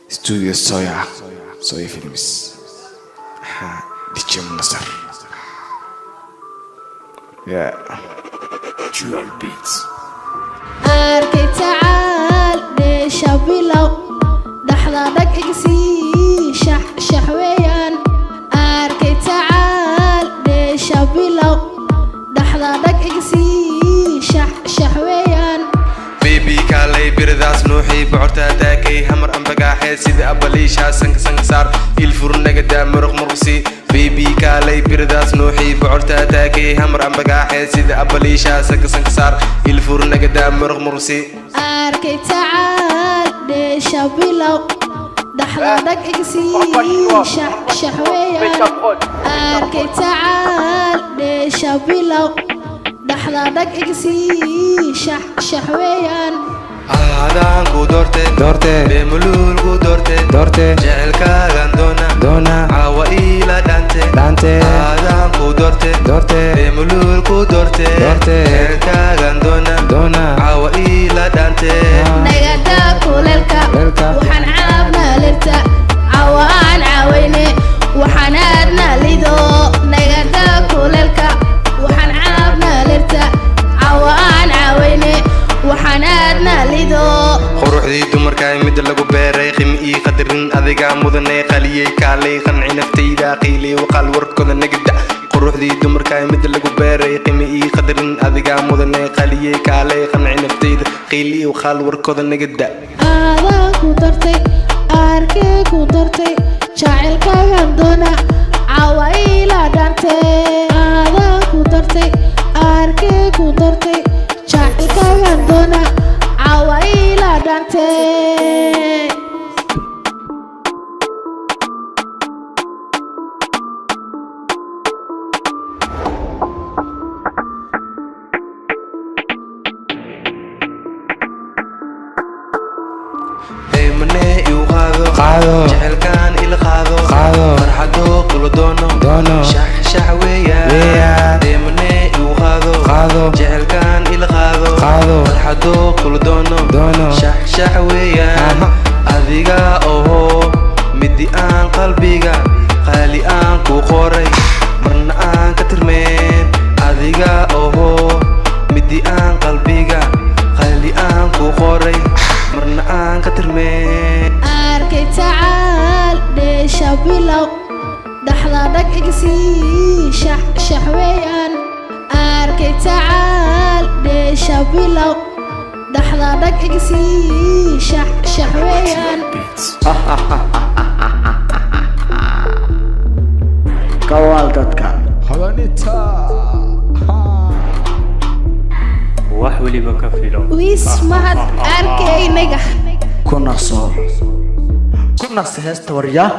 Studio Soya Films DJ Nasser. Yeah, Dual Beats. أركي تعال ليش بلو دحضرك إكسي شح ويان أركي تعال ليش بلو دحضرك إكسي شح ويان بيبي كالي برداس نوحي بعرتها تاكي همر أم بقاحي سيدي أبليشها سنك صار يلفرن قدام مرق مرقسي بيبي كالي برداس نوحي بعرتها تاكي همر أم بقاحي سيدي أبليشها سنك صار يلفرن قدام مرق مرقسي أركي تعال ليش بلو دحضرك إكسي شح ويان أركي تعال ليش بلو دحضرك إكسي شح ويان Adaan ku doorte beemuluul ku doorte jecelkaagan doona caawa iila dhante Adaan ku doorte beemuluul ku doorte jecelkaagan doona caawa iila dhante nagada kuleelka waxaan caabnaa lirta caawaan caawayne waxaan aadnaa lido nagada kuleelka waxaan caabnaa lirta caawaan caawayne waxaan aadnaa lido quruxdii dumarkaay mid lagu beeray qimi ii qadarin adiga mudanay qaliyay kaalay qanci naftayda qiilay waqal warkooda nagada quruxdii dumarkaay mid lagu beeray qimi ii qadarin adiga mudanay qaliyay kaalay qanci naftayda qiilay waqal warkooda nagada aadaan ku dartay arkay ku dartay jacaylkaagan doona caawa ila dhante aadaan ku dartay arkay ku dartay jacaylkaagan doona caawa ila dhante مني يوغادو جعلكان إلى غادو فرحدو كل دونو شح ويا مني يوغادو جعلكان إلى غادو فرحدو كل دونو شح ويا أذيقا أوهو مدي آن قلبيقا قالي آن كو قوري مرنا آن كترمين أذيقا أوهو مدي آن قلبيقا قالي آن كو قوري مرنا آن كترمين أركي تعال ليش بلو دحضرك إكسي شح ويان أركي تعال ليش بلو دحضرك إكسي شح ويان كوال دتك Habanita. wax waliba ka filo ويسمعت أركي نجح كنا صار كنا سهست ورجع